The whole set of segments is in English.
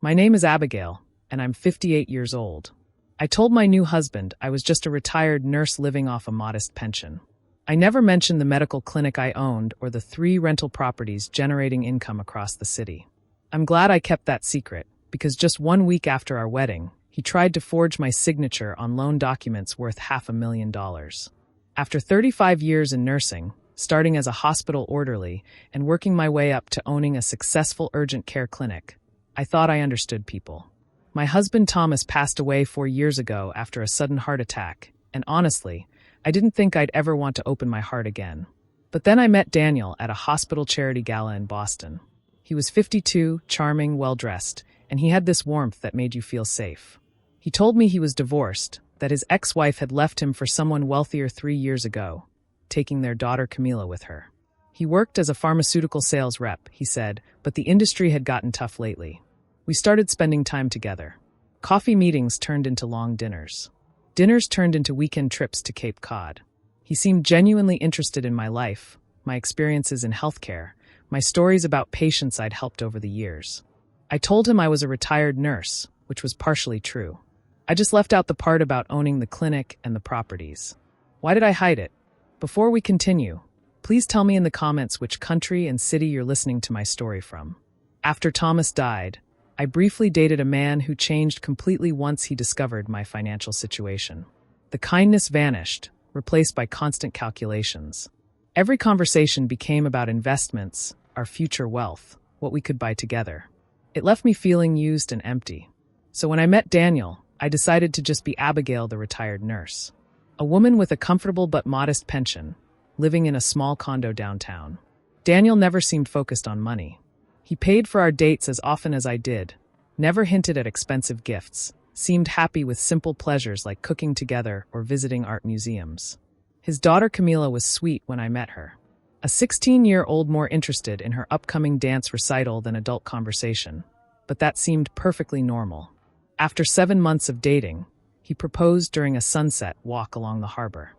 My name is Abigail, and I'm 58 years old. I told my new husband I was just a retired nurse living off a modest pension. I never mentioned the medical clinic I owned or the 3 rental properties generating income across the city. I'm glad I kept that secret, because just 1 week after our wedding, he tried to forge my signature on loan documents worth $500,000. After 35 years in nursing, starting as a hospital orderly and working my way up to owning a successful urgent care clinic, I thought I understood people. My husband Thomas passed away 4 years ago after a sudden heart attack, and honestly, I didn't think I'd ever want to open my heart again. But then I met Daniel at a hospital charity gala in Boston. He was 52, charming, well-dressed, and he had this warmth that made you feel safe. He told me he was divorced, that his ex-wife had left him for someone wealthier 3 years ago, taking their daughter Camila with her. He worked as a pharmaceutical sales rep, he said, but the industry had gotten tough lately. We started spending time together. Coffee meetings turned into long dinners. Dinners turned into weekend trips to Cape Cod. He seemed genuinely interested in my life, my experiences in healthcare, my stories about patients I'd helped over the years. I told him I was a retired nurse, which was partially true. I just left out the part about owning the clinic and the properties. Why did I hide it? Before we continue, please tell me in the comments which country and city you're listening to my story from. After Thomas died, I briefly dated a man who changed completely once he discovered my financial situation. The kindness vanished, replaced by constant calculations. Every conversation became about investments, our future wealth, what we could buy together. It left me feeling used and empty. So when I met Daniel, I decided to just be Abigail, the retired nurse. A woman with a comfortable but modest pension, living in a small condo downtown. Daniel never seemed focused on money. He paid for our dates as often as I did, never hinted at expensive gifts, seemed happy with simple pleasures like cooking together or visiting art museums. His daughter Camila was sweet when I met her. A 16-year-old more interested in her upcoming dance recital than adult conversation, but that seemed perfectly normal. After 7 months of dating, he proposed during a sunset walk along the harbor.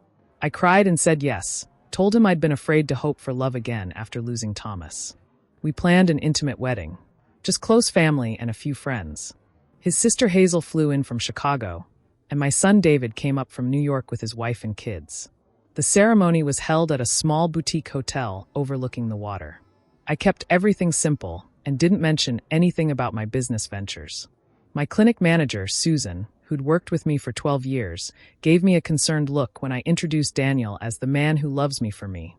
I cried and said yes, told him I'd been afraid to hope for love again after losing Thomas. We planned an intimate wedding, just close family and a few friends. His sister Hazel flew in from Chicago, and my son David came up from New York with his wife and kids. The ceremony was held at a small boutique hotel overlooking the water. I kept everything simple and didn't mention anything about my business ventures. My clinic manager, Susan, who'd worked with me for 12 years, gave me a concerned look when I introduced Daniel as the man who loves me for me.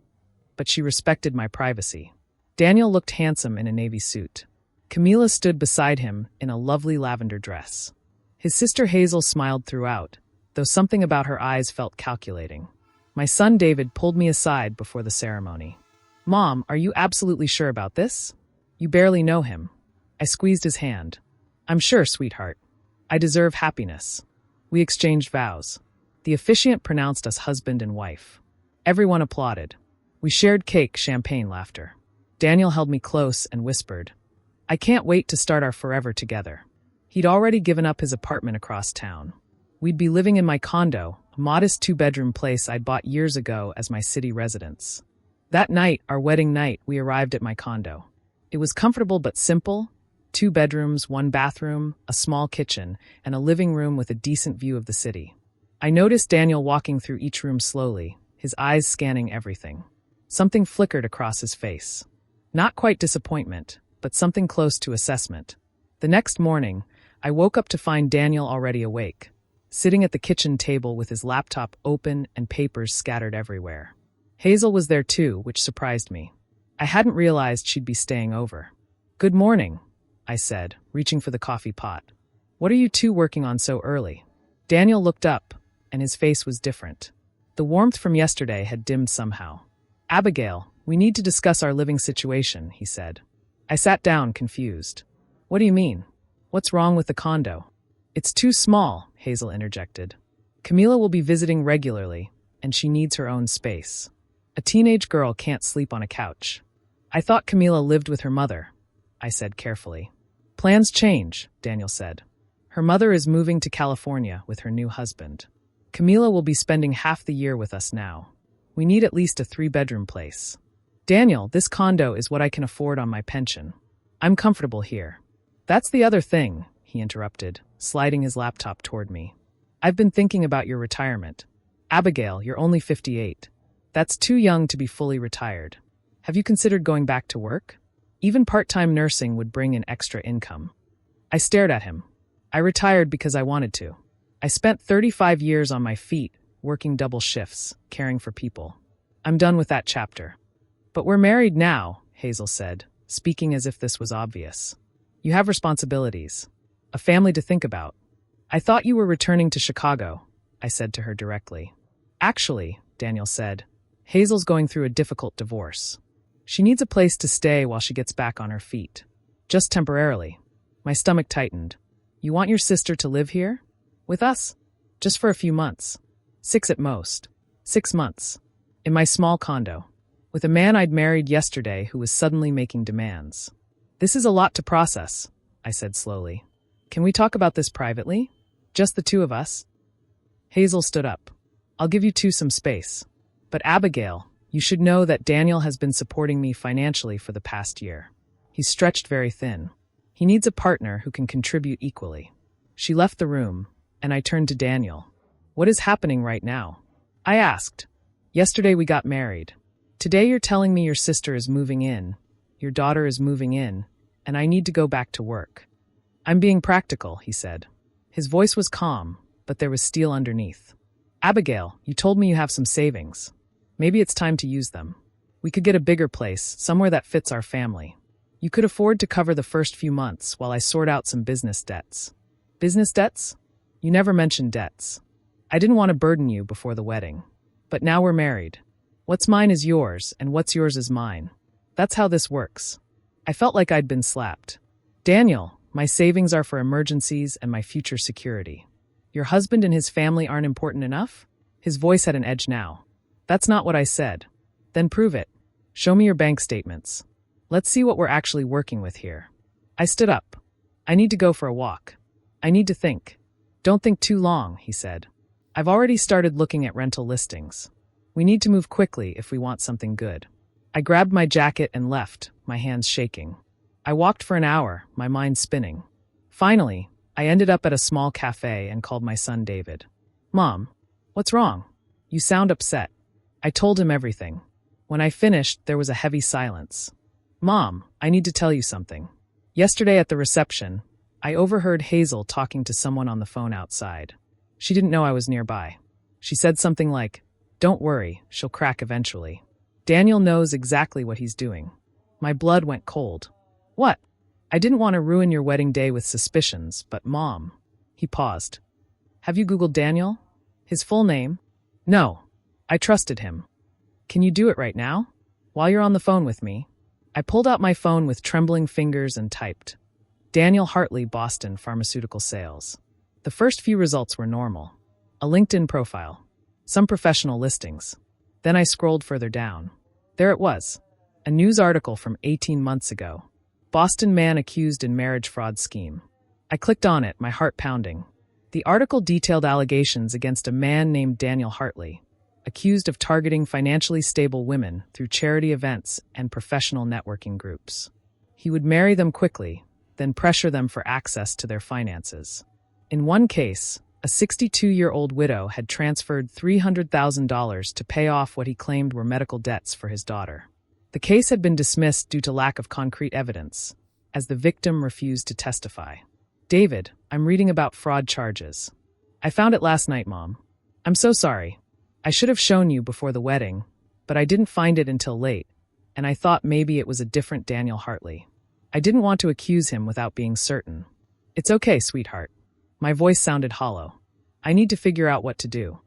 But she respected my privacy. Daniel looked handsome in a navy suit. Camila stood beside him in a lovely lavender dress. His sister Hazel smiled throughout, though something about her eyes felt calculating. My son David pulled me aside before the ceremony. "Mom, are you absolutely sure about this? You barely know him." I squeezed his hand. "I'm sure, sweetheart. I deserve happiness." We exchanged vows. The officiant pronounced us husband and wife. Everyone applauded. We shared cake, champagne, laughter. Daniel held me close and whispered, "I can't wait to start our forever together." He'd already given up his apartment across town. We'd be living in my condo, a modest 2-bedroom place I'd bought years ago as my city residence. That night, our wedding night, we arrived at my condo. It was comfortable but simple. 2 bedrooms, 1 bathroom, a small kitchen, and a living room with a decent view of the city. I noticed Daniel walking through each room slowly, his eyes scanning everything. Something flickered across his face. Not quite disappointment, but something close to assessment. The next morning, I woke up to find Daniel already awake, sitting at the kitchen table with his laptop open and papers scattered everywhere. Hazel was there too, which surprised me. I hadn't realized she'd be staying over. "Good morning," I said, reaching for the coffee pot. "What are you two working on so early?" Daniel looked up, and his face was different. The warmth from yesterday had dimmed somehow. "Abigail, we need to discuss our living situation," he said. I sat down, confused. "What do you mean? What's wrong with the condo?" "It's too small," Hazel interjected. "Camila will be visiting regularly, and she needs her own space. A teenage girl can't sleep on a couch." "I thought Camila lived with her mother," I said carefully. "Plans change," Daniel said. "Her mother is moving to California with her new husband. Camila will be spending half the year with us now. We need at least a 3-bedroom place. Daniel, this condo is what I can afford on my pension. I'm comfortable here." That's the other thing, he interrupted, sliding his laptop toward me. I've been thinking about your retirement. Abigail, you're only 58. That's too young to be fully retired. Have you considered going back to work? Even part-time nursing would bring in extra income. I stared at him. I retired because I wanted to. I spent 35 years on my feet, working double shifts, caring for people. I'm done with that chapter. But we're married now, Hazel said, speaking as if this was obvious. You have responsibilities. A family to think about. I thought you were returning to Chicago, I said to her directly. Actually, Daniel said, Hazel's going through a difficult divorce. She needs a place to stay while she gets back on her feet. Just temporarily. My stomach tightened. You want your sister to live here? With us? Just for a few months. 6 at most. 6 months. In my small condo. With a man I'd married yesterday who was suddenly making demands. This is a lot to process, I said slowly. Can we talk about this privately? Just the two of us? Hazel stood up. I'll give you two some space. But Abigail, you should know that Daniel has been supporting me financially for the past year. He's stretched very thin. He needs a partner who can contribute equally. She left the room, and I turned to Daniel. What is happening right now? I asked. Yesterday we got married. Today you're telling me your sister is moving in, your daughter is moving in, and I need to go back to work. I'm being practical, he said. His voice was calm, but there was steel underneath. Abigail, you told me you have some savings. Maybe it's time to use them. We could get a bigger place, somewhere that fits our family. You could afford to cover the first few months while I sort out some business debts. Business debts? You never mentioned debts. I didn't want to burden you before the wedding. But now we're married. What's mine is yours, and what's yours is mine. That's how this works. I felt like I'd been slapped. Daniel, my savings are for emergencies and my future security. Your husband and his family aren't important enough? His voice had an edge now. That's not what I said. Then prove it. Show me your bank statements. Let's see what we're actually working with here. I stood up. I need to go for a walk. I need to think. Don't think too long, he said. I've already started looking at rental listings. We need to move quickly if we want something good. I grabbed my jacket and left, my hands shaking. I walked for an hour, my mind spinning. Finally, I ended up at a small cafe and called my son David. Mom, what's wrong? You sound upset. I told him everything. When I finished, there was a heavy silence. Mom, I need to tell you something. Yesterday at the reception, I overheard Hazel talking to someone on the phone outside. She didn't know I was nearby. She said something like, "Don't worry, she'll crack eventually. Daniel knows exactly what he's doing." My blood went cold. What? I didn't want to ruin your wedding day with suspicions, but Mom. He paused. Have you Googled Daniel? His full name? No. I trusted him. Can you do it right now? While you're on the phone with me? I pulled out my phone with trembling fingers and typed. Daniel Hartley, Boston Pharmaceutical Sales. The first few results were normal. A LinkedIn profile. Some professional listings. Then I scrolled further down. There it was. A news article from 18 months ago. Boston man accused in marriage fraud scheme. I clicked on it, my heart pounding. The article detailed allegations against a man named Daniel Hartley, accused of targeting financially stable women through charity events and professional networking groups. He would marry them quickly, then pressure them for access to their finances. In one case, a 62-year-old widow had transferred $300,000 to pay off what he claimed were medical debts for his daughter. The case had been dismissed due to lack of concrete evidence, as the victim refused to testify. David, I'm reading about fraud charges. I found it last night, Mom. I'm so sorry. I should have shown you before the wedding, but I didn't find it until late, and I thought maybe it was a different Daniel Hartley. I didn't want to accuse him without being certain. It's okay, sweetheart. My voice sounded hollow. I need to figure out what to do.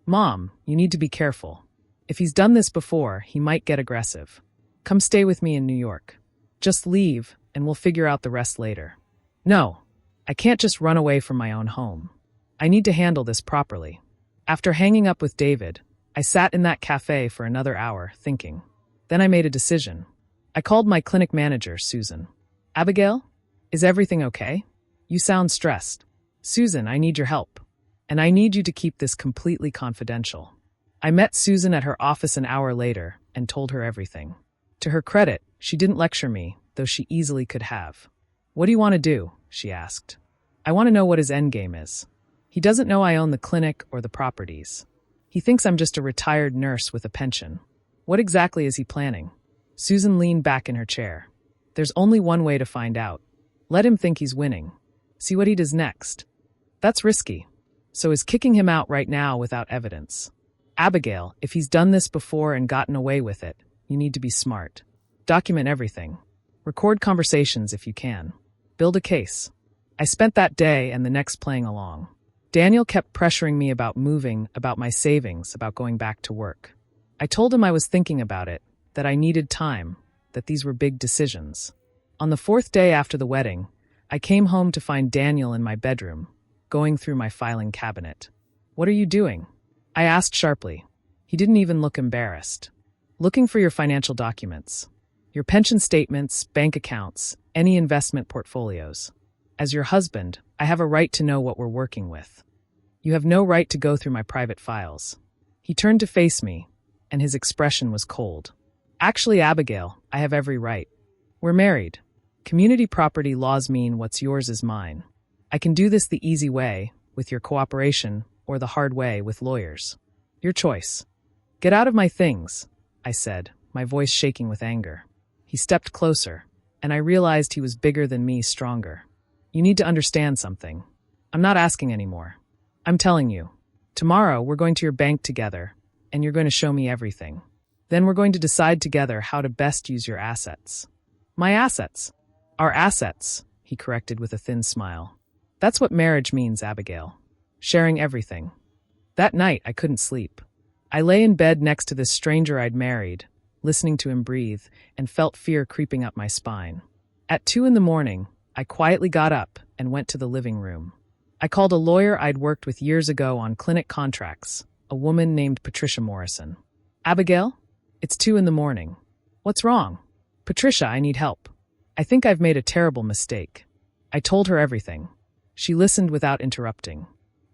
Mom, you need to be careful. If he's done this before, he might get aggressive. Come stay with me in New York. Just leave, and we'll figure out the rest later. No, I can't just run away from my own home. I need to handle this properly. After hanging up with David, I sat in that cafe for another hour, thinking. Then I made a decision. I called my clinic manager, Susan. Abigail? Is everything okay? You sound stressed. Susan, I need your help. And I need you to keep this completely confidential. I met Susan at her office an hour later and told her everything. To her credit, she didn't lecture me, though she easily could have. What do you want to do? She asked. I want to know what his endgame is. He doesn't know I own the clinic or the properties. He thinks I'm just a retired nurse with a pension. What exactly is he planning? Susan leaned back in her chair. There's only one way to find out. Let him think he's winning. See what he does next. That's risky. So is kicking him out right now without evidence. Abigail, if he's done this before and gotten away with it, you need to be smart. Document everything. Record conversations if you can. Build a case. I spent that day and the next playing along. Daniel kept pressuring me about moving, about my savings, about going back to work. I told him I was thinking about it, that I needed time, that these were big decisions. On the 4th day after the wedding, I came home to find Daniel in my bedroom, going through my filing cabinet. What are you doing? I asked sharply. He didn't even look embarrassed. Looking for your financial documents. Your pension statements, bank accounts, any investment portfolios. As your husband, I have a right to know what we're working with. You have no right to go through my private files. He turned to face me, and his expression was cold. Actually, Abigail, I have every right. We're married. Community property laws mean what's yours is mine. I can do this the easy way, with your cooperation, or the hard way, with lawyers. Your choice. Get out of my things, I said, my voice shaking with anger. He stepped closer, and I realized he was bigger than me, stronger. You need to understand something. I'm not asking anymore. I'm telling you. Tomorrow, we're going to your bank together, and you're going to show me everything. Then we're going to decide together how to best use your assets. My assets. Our assets, he corrected with a thin smile. That's what marriage means, Abigail. Sharing everything. That night, I couldn't sleep. I lay in bed next to this stranger I'd married, listening to him breathe, and felt fear creeping up my spine. At 2 a.m, I quietly got up and went to the living room. I called a lawyer I'd worked with years ago on clinic contracts, a woman named Patricia Morrison. Abigail? It's 2 a.m. What's wrong? Patricia, I need help. I think I've made a terrible mistake. I told her everything. She listened without interrupting.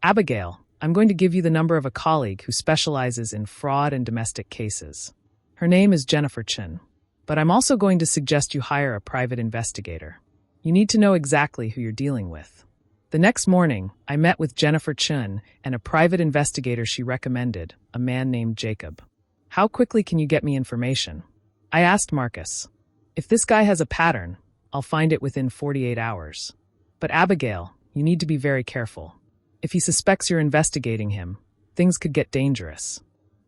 Abigail, I'm going to give you the number of a colleague who specializes in fraud and domestic cases. Her name is Jennifer Chin. But I'm also going to suggest you hire a private investigator. You need to know exactly who you're dealing with. The next morning, I met with Jennifer Chin and a private investigator she recommended, a man named Jacob. How quickly can you get me information? I asked Marcus. If this guy has a pattern, I'll find it within 48 hours. But Abigail, you need to be very careful. If he suspects you're investigating him, things could get dangerous.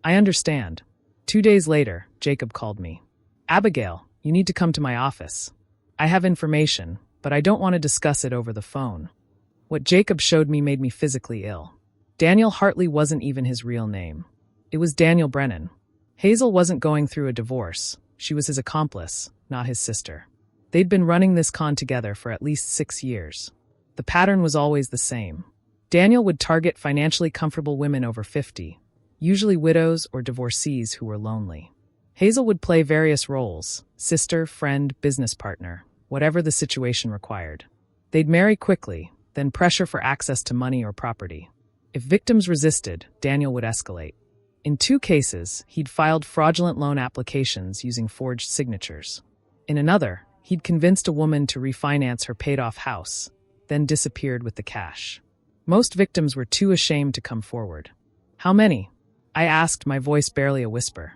I understand. 2 days later, Jacob called me. Abigail, you need to come to my office. I have information, but I don't want to discuss it over the phone. What Jacob showed me made me physically ill. Daniel Hartley wasn't even his real name. It was Daniel Brennan. Hazel wasn't going through a divorce. She was his accomplice, not his sister. They'd been running this con together for at least 6 years. The pattern was always the same. Daniel would target financially comfortable women over 50, usually widows or divorcees who were lonely. Hazel would play various roles, sister, friend, business partner, whatever the situation required. They'd marry quickly, then pressure for access to money or property. If victims resisted, Daniel would escalate. In 2 cases, he'd filed fraudulent loan applications using forged signatures. In another, he'd convinced a woman to refinance her paid-off house, then disappeared with the cash. Most victims were too ashamed to come forward. How many? I asked, my voice barely a whisper.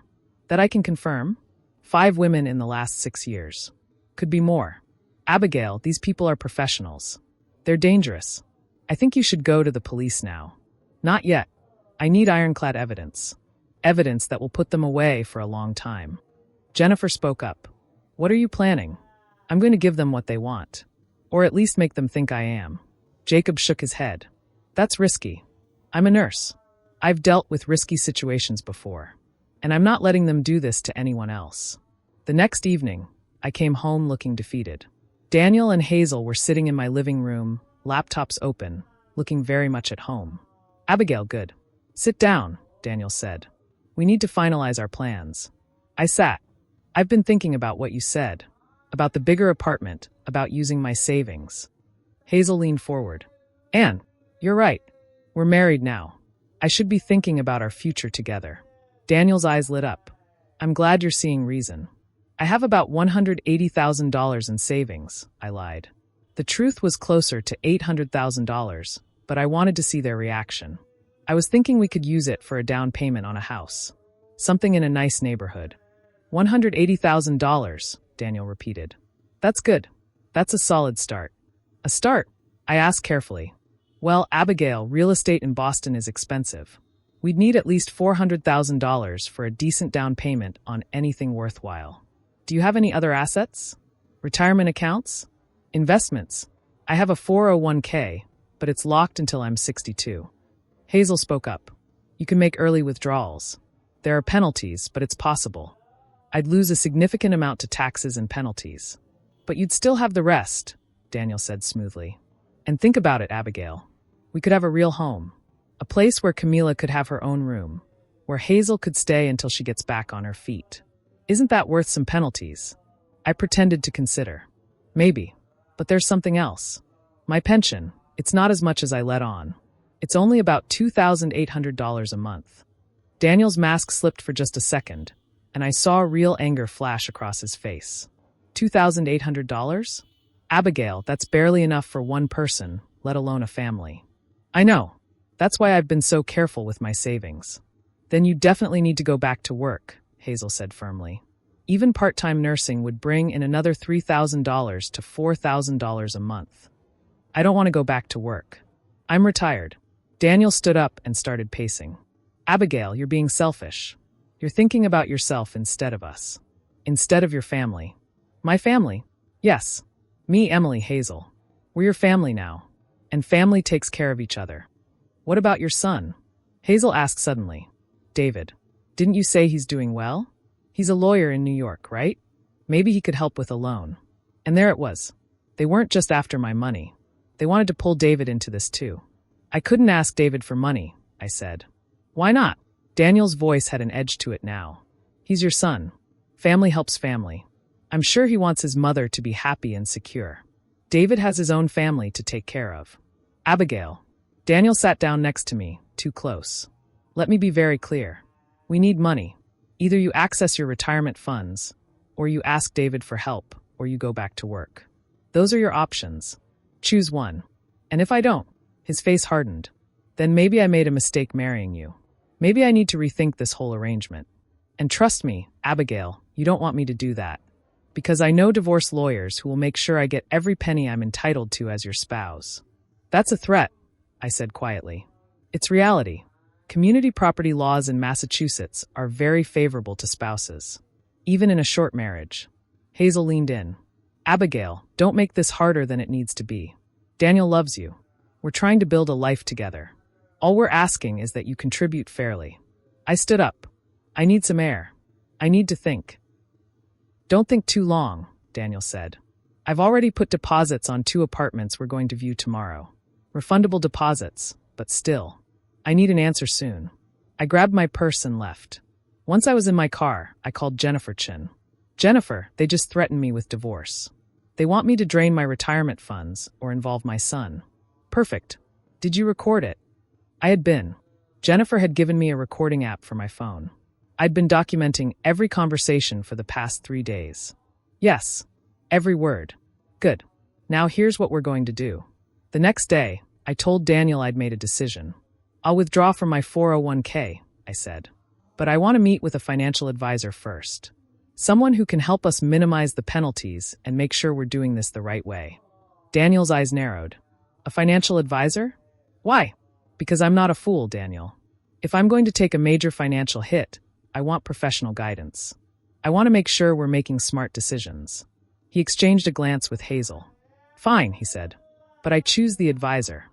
That I can confirm? 5 women in the last 6 years. Could be more. Abigail, these people are professionals. They're dangerous. I think you should go to the police now. Not yet. I need ironclad evidence. Evidence that will put them away for a long time. Jennifer spoke up. What are you planning? I'm going to give them what they want. Or at least make them think I am. Jacob shook his head. That's risky. I'm a nurse. I've dealt with risky situations before. And I'm not letting them do this to anyone else. The next evening, I came home looking defeated. Daniel and Hazel were sitting in my living room, laptops open, looking very much at home. Abigail, good. Sit down, Daniel said. We need to finalize our plans. I sat. I've been thinking about what you said. About the bigger apartment, about using my savings. Hazel leaned forward. Anne, you're right. We're married now. I should be thinking about our future together. Daniel's eyes lit up. I'm glad you're seeing reason. I have about $180,000 in savings, I lied. The truth was closer to $800,000, but I wanted to see their reaction. I was thinking we could use it for a down payment on a house. Something in a nice neighborhood. $180,000, Daniel repeated. That's good. That's a solid start. A start? I asked carefully. Well, Abigail, real estate in Boston is expensive. We'd need at least $400,000 for a decent down payment on anything worthwhile. Do you have any other assets? Retirement accounts? Investments? I have a 401k, but it's locked until I'm 62. Hazel spoke up. You can make early withdrawals. There are penalties, but it's possible. I'd lose a significant amount to taxes and penalties. But you'd still have the rest, Daniel said smoothly. And think about it, Abigail. We could have a real home. A place where Camila could have her own room, where Hazel could stay until she gets back on her feet. Isn't that worth some penalties? I pretended to consider. Maybe. But there's something else. My pension, it's not as much as I let on. It's only about $2,800 a month. Daniel's mask slipped for just a second, and I saw real anger flash across his face. $2,800? Abigail, that's barely enough for one person, let alone a family. I know. That's why I've been so careful with my savings. Then you definitely need to go back to work, Hazel said firmly. Even part-time nursing would bring in another $3,000 to $4,000 a month. I don't want to go back to work. I'm retired. Daniel stood up and started pacing. Abigail, you're being selfish. You're thinking about yourself instead of us. Instead of your family. My family? Yes. Me, Emily, Hazel. We're your family now. And family takes care of each other. What about your son? Hazel asked suddenly. David. Didn't you say he's doing well? He's a lawyer in New York, right? Maybe he could help with a loan. And there it was. They weren't just after my money. They wanted to pull David into this too. I couldn't ask David for money, I said. Why not? Daniel's voice had an edge to it now. He's your son. Family helps family. I'm sure he wants his mother to be happy and secure. David has his own family to take care of. Abigail. Daniel sat down next to me, too close. Let me be very clear. We need money. Either you access your retirement funds, or you ask David for help, or you go back to work. Those are your options. Choose one. And if I don't, his face hardened, then maybe I made a mistake marrying you. Maybe I need to rethink this whole arrangement. And trust me, Abigail, you don't want me to do that. Because I know divorce lawyers who will make sure I get every penny I'm entitled to as your spouse. That's a threat, I said quietly. It's reality. Community property laws in Massachusetts are very favorable to spouses, even in a short marriage. Hazel leaned in. Abigail, don't make this harder than it needs to be. Daniel loves you. We're trying to build a life together. All we're asking is that you contribute fairly. I stood up. I need some air. I need to think. Don't think too long, Daniel said. I've already put deposits on 2 apartments we're going to view tomorrow. Refundable deposits, but still. I need an answer soon. I grabbed my purse and left. Once I was in my car, I called Jennifer Chin. Jennifer, they just threatened me with divorce. They want me to drain my retirement funds or involve my son. Perfect. Did you record it? I had been. Jennifer had given me a recording app for my phone. I'd been documenting every conversation for the past 3 days. Yes, every word. Good. Now here's what we're going to do. The next day, I told Daniel I'd made a decision. I'll withdraw from my 401k, I said. But I want to meet with a financial advisor first. Someone who can help us minimize the penalties and make sure we're doing this the right way. Daniel's eyes narrowed. A financial advisor? Why? Because I'm not a fool, Daniel. If I'm going to take a major financial hit, I want professional guidance. I want to make sure we're making smart decisions. He exchanged a glance with Hazel. Fine, he said. But I choose the advisor.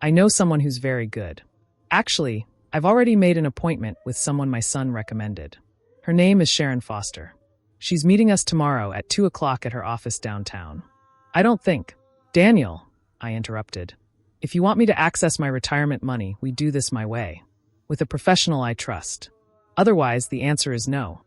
I know someone who's very good. Actually, I've already made an appointment with someone my son recommended. Her name is Sharon Foster. She's meeting us tomorrow at 2 o'clock at her office downtown. I don't think. Daniel, I interrupted. If you want me to access my retirement money, we do this my way. With a professional I trust. Otherwise, the answer is no.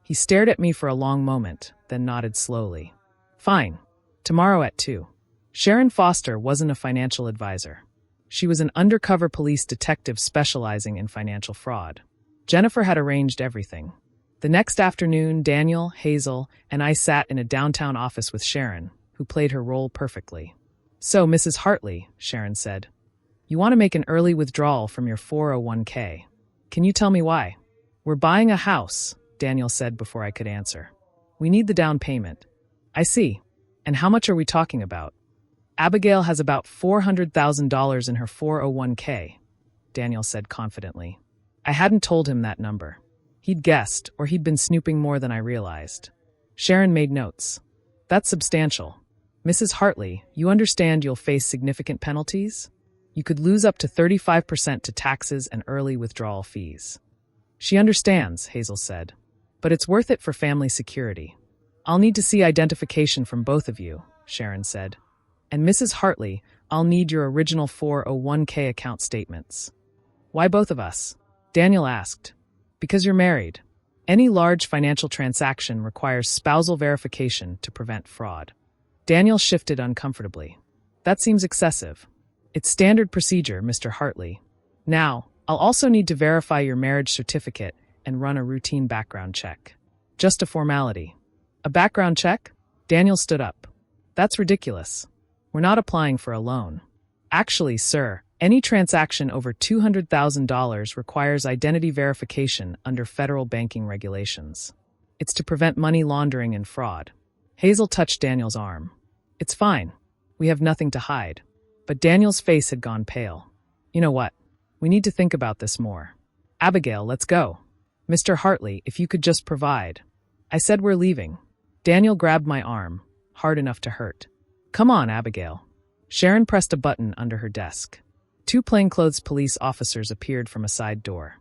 He stared at me for a long moment, then nodded slowly. Fine. Tomorrow at 2. Sharon Foster wasn't a financial advisor. She was an undercover police detective specializing in financial fraud. Jennifer had arranged everything. The next afternoon, Daniel, Hazel, and I sat in a downtown office with Sharon, who played her role perfectly. So, Mrs. Hartley, Sharon said, you want to make an early withdrawal from your 401k. Can you tell me why? We're buying a house, Daniel said before I could answer. We need the down payment. I see. And how much are we talking about? Abigail has about $400,000 in her 401k, Daniel said confidently. I hadn't told him that number. He'd guessed, or he'd been snooping more than I realized. Sharon made notes. That's substantial. Mrs. Hartley, you understand you'll face significant penalties? You could lose up to 35% to taxes and early withdrawal fees. She understands, Hazel said. But it's worth it for family security. I'll need to see identification from both of you, Sharon said. And Mrs. Hartley, I'll need your original 401k account statements. Why both of us? Daniel asked. Because you're married. Any large financial transaction requires spousal verification to prevent fraud. Daniel shifted uncomfortably. That seems excessive. It's standard procedure, Mr. Hartley. Now, I'll also need to verify your marriage certificate and run a routine background check. Just a formality. A background check? Daniel stood up. That's ridiculous. We're not applying for a loan. Actually, sir, any transaction over $200,000 requires identity verification under federal banking regulations. It's to prevent money laundering and fraud. Hazel touched Daniel's arm. It's fine. We have nothing to hide. But Daniel's face had gone pale. You know what? We need to think about this more. Abigail, let's go. Mr. Hartley, if you could just provide. I said we're leaving. Daniel grabbed my arm, hard enough to hurt. Come on, Abigail. Sharon pressed a button under her desk. 2 plainclothes police officers appeared from a side door.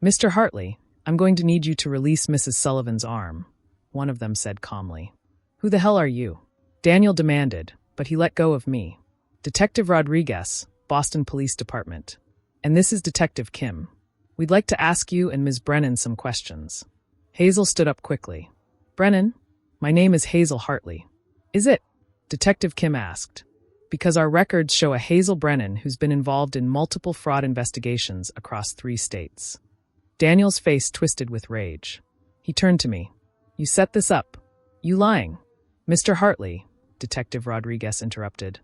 Mr. Hartley, I'm going to need you to release Mrs. Sullivan's arm, one of them said calmly. Who the hell are you? Daniel demanded, but he let go of me. Detective Rodriguez, Boston Police Department. And this is Detective Kim. We'd like to ask you and Ms. Brennan some questions. Hazel stood up quickly. Brennan? My name is Hazel Hartley. Is it? Detective Kim asked. Because our records show a Hazel Brennan who's been involved in multiple fraud investigations across 3 states. Daniel's face twisted with rage. He turned to me. You set this up. You lying. Mr. Hartley, Detective Rodriguez interrupted.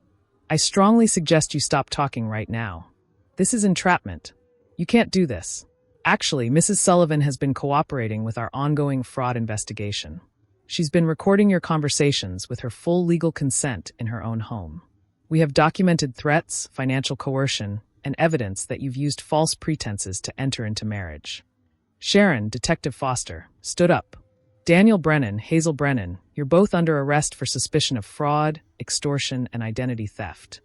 I strongly suggest you stop talking right now. This is entrapment. You can't do this. Actually, Mrs. Sullivan has been cooperating with our ongoing fraud investigation. She's been recording your conversations with her full legal consent in her own home. We have documented threats, financial coercion, and evidence that you've used false pretenses to enter into marriage. Sharon, Detective Foster, stood up. Daniel Brennan, Hazel Brennan, you're both under arrest for suspicion of fraud, extortion, and identity theft.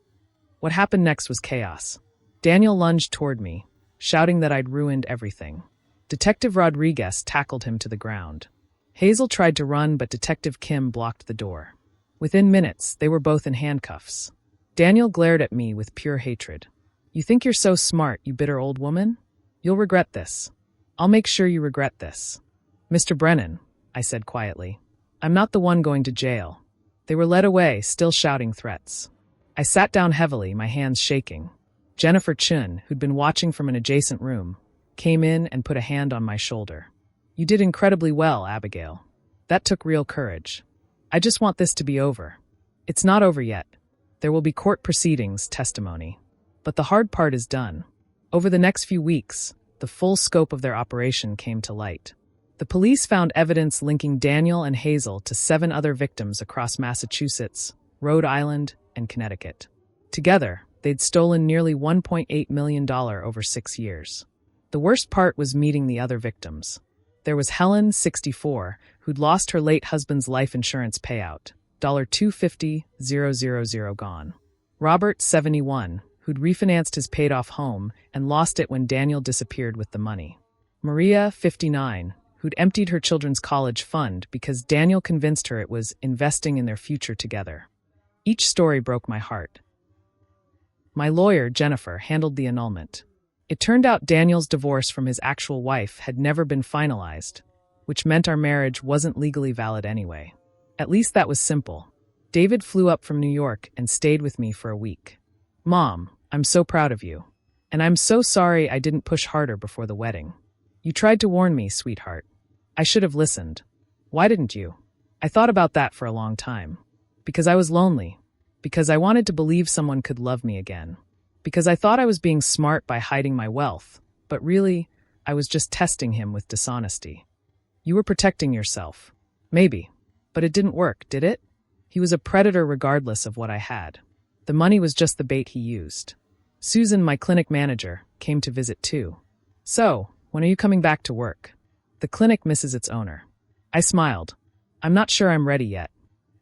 What happened next was chaos. Daniel lunged toward me, shouting that I'd ruined everything. Detective Rodriguez tackled him to the ground. Hazel tried to run, but Detective Kim blocked the door. Within minutes, they were both in handcuffs. Daniel glared at me with pure hatred. You think you're so smart, you bitter old woman? You'll regret this. I'll make sure you regret this. Mr. Brennan, I said quietly, I'm not the one going to jail. They were led away, still shouting threats. I sat down heavily, my hands shaking. Jennifer Chun, who'd been watching from an adjacent room, came in and put a hand on my shoulder. You did incredibly well, Abigail. That took real courage. I just want this to be over. It's not over yet. There will be court proceedings, testimony. But the hard part is done. Over the next few weeks, the full scope of their operation came to light. The police found evidence linking Daniel and Hazel to 7 other victims across Massachusetts, Rhode Island, and Connecticut. Together, they'd stolen nearly $1.8 million over 6 years. The worst part was meeting the other victims. There was Helen, 64, who'd lost her late husband's life insurance payout, $250,000 gone. Robert, 71, who'd refinanced his paid-off home and lost it when Daniel disappeared with the money. Maria, 59, who'd emptied her children's college fund because Daniel convinced her it was investing in their future together. Each story broke my heart. My lawyer, Jennifer, handled the annulment. It turned out Daniel's divorce from his actual wife had never been finalized, which meant our marriage wasn't legally valid anyway. At least that was simple. David flew up from New York and stayed with me for a week. Mom, I'm so proud of you. And I'm so sorry I didn't push harder before the wedding. You tried to warn me, sweetheart. I should have listened. Why didn't you? I thought about that for a long time. Because I was lonely. because I wanted to believe someone could love me again. Because I thought I was being smart by hiding my wealth, but really, I was just testing him with dishonesty. You were protecting yourself. Maybe. But it didn't work, did it? He was a predator regardless of what I had. The money was just the bait he used. Susan, my clinic manager, came to visit too. So, when are you coming back to work? The clinic misses its owner. I smiled. I'm not sure I'm ready yet.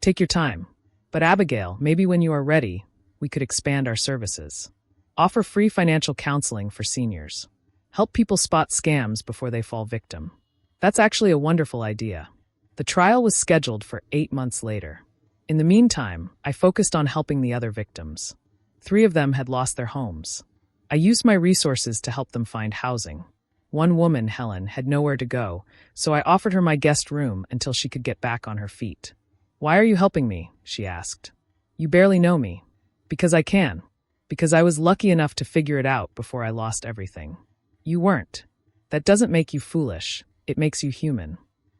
Take your time. But Abigail, maybe when you are ready, we could expand our services. Offer free financial counseling for seniors. Help people spot scams before they fall victim. That's actually a wonderful idea. The trial was scheduled for 8 months later. In the meantime, I focused on helping the other victims. 3 of them had lost their homes. I used my resources to help them find housing. One woman, Helen, had nowhere to go, so I offered her my guest room until she could get back on her feet. Why are you helping me? She asked. You barely know me. Because I can. Because I was lucky enough to figure it out before I lost everything. You weren't. That doesn't make you foolish. It makes you human.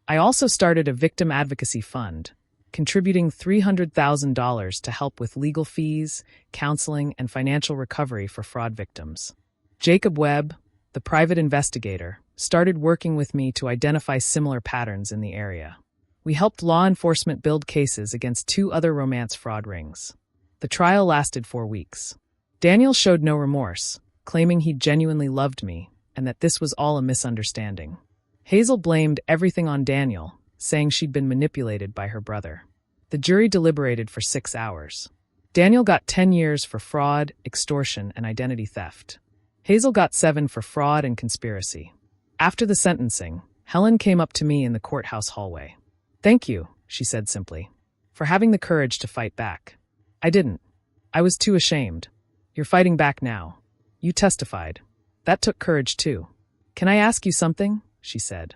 I also started a victim advocacy fund, contributing $300,000 to help with legal fees, counseling, and financial recovery for fraud victims. Jacob Webb, the private investigator, started working with me to identify similar patterns in the area. We helped law enforcement build cases against 2 other romance fraud rings. The trial lasted 4 weeks. Daniel showed no remorse, claiming he genuinely loved me and that this was all a misunderstanding. Hazel blamed everything on Daniel, saying she'd been manipulated by her brother. The jury deliberated for 6 hours. Daniel got 10 years for fraud, extortion, and identity theft. Hazel got 7 for fraud and conspiracy. After the sentencing, Helen came up to me in the courthouse hallway. Thank you, she said simply, for having the courage to fight back. I didn't. I was too ashamed. You're fighting back now. You testified. That took courage too. Can I ask you something? She said.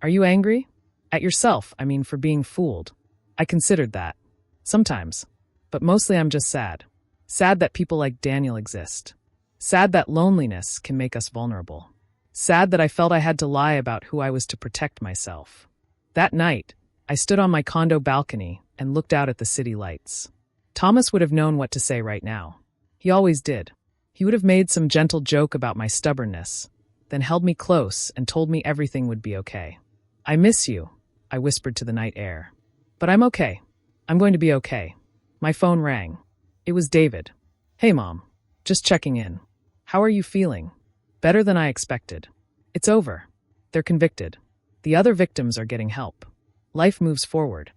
Are you angry? At yourself, I mean, for being fooled. I considered that. Sometimes. But mostly I'm just sad. Sad that people like Daniel exist. Sad that loneliness can make us vulnerable. Sad that I felt I had to lie about who I was to protect myself. That night, I stood on my condo balcony and looked out at the city lights. Thomas would have known what to say right now. He always did. He would have made some gentle joke about my stubbornness, then held me close and told me everything would be okay. I miss you, I whispered to the night air. But I'm okay. I'm going to be okay. My phone rang. It was David. Hey, Mom. Just checking in. How are you feeling? Better than I expected. It's over. They're convicted. The other victims are getting help. Life moves forward.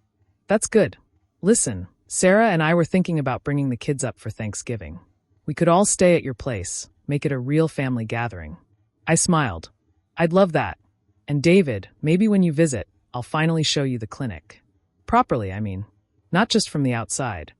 That's good. Listen, Sarah and I were thinking about bringing the kids up for Thanksgiving. We could all stay at your place, make it a real family gathering. I smiled. I'd love that. And David, maybe when you visit, I'll finally show you the clinic. Properly, I mean. Not just from the outside.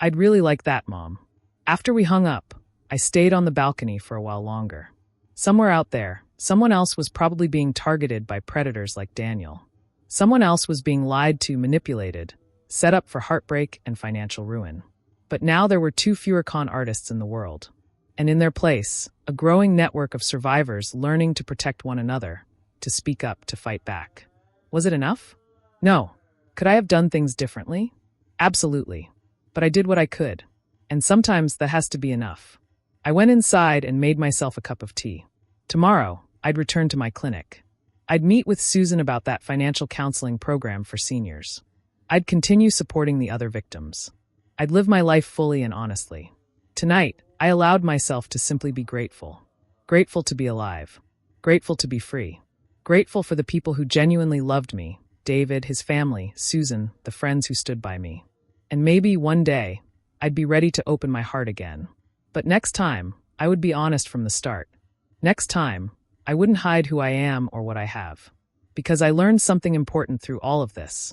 I'd really like that, Mom. After we hung up, I stayed on the balcony for a while longer. Somewhere out there, someone else was probably being targeted by predators like Daniel. Someone else was being lied to, manipulated, set up for heartbreak and financial ruin. But now there were 2 fewer con artists in the world. And in their place, a growing network of survivors learning to protect one another, to speak up, to fight back. Was it enough? No. Could I have done things differently? Absolutely. But I did what I could. And sometimes that has to be enough. I went inside and made myself a cup of tea. Tomorrow, I'd return to my clinic. I'd meet with Susan about that financial counseling program for seniors. I'd continue supporting the other victims. I'd live my life fully and honestly. Tonight, I allowed myself to simply be grateful. Grateful to be alive. Grateful to be free. Grateful for the people who genuinely loved me, David, his family, Susan, the friends who stood by me. And maybe one day, I'd be ready to open my heart again. But next time, I would be honest from the start. Next time, I wouldn't hide who I am or what I have. Because I learned something important through all of this.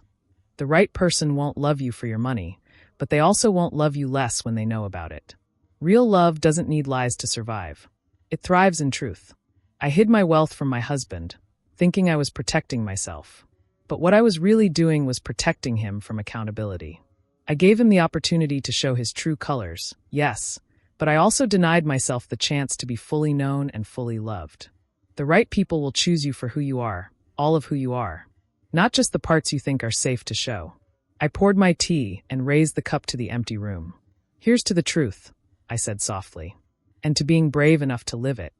The right person won't love you for your money, but they also won't love you less when they know about it. Real love doesn't need lies to survive. It thrives in truth. I hid my wealth from my husband, thinking I was protecting myself. But what I was really doing was protecting him from accountability. I gave him the opportunity to show his true colors, yes, but I also denied myself the chance to be fully known and fully loved. The right people will choose you for who you are, all of who you are, not just the parts you think are safe to show. I poured my tea and raised the cup to the empty room. Here's to the truth, I said softly, and to being brave enough to live it.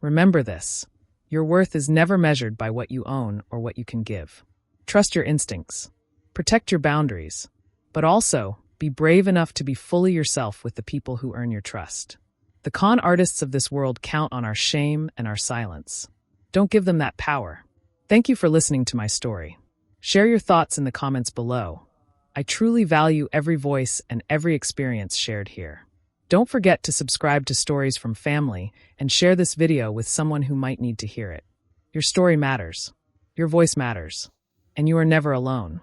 Remember this. Your worth is never measured by what you own or what you can give. Trust your instincts. Protect your boundaries. But also, be brave enough to be fully yourself with the people who earn your trust. The con artists of this world count on our shame and our silence. Don't give them that power. Thank you for listening to my story. Share your thoughts in the comments below. I truly value every voice and every experience shared here. Don't forget to subscribe to Stories from Family and share this video with someone who might need to hear it. Your story matters. Your voice matters. And you are never alone.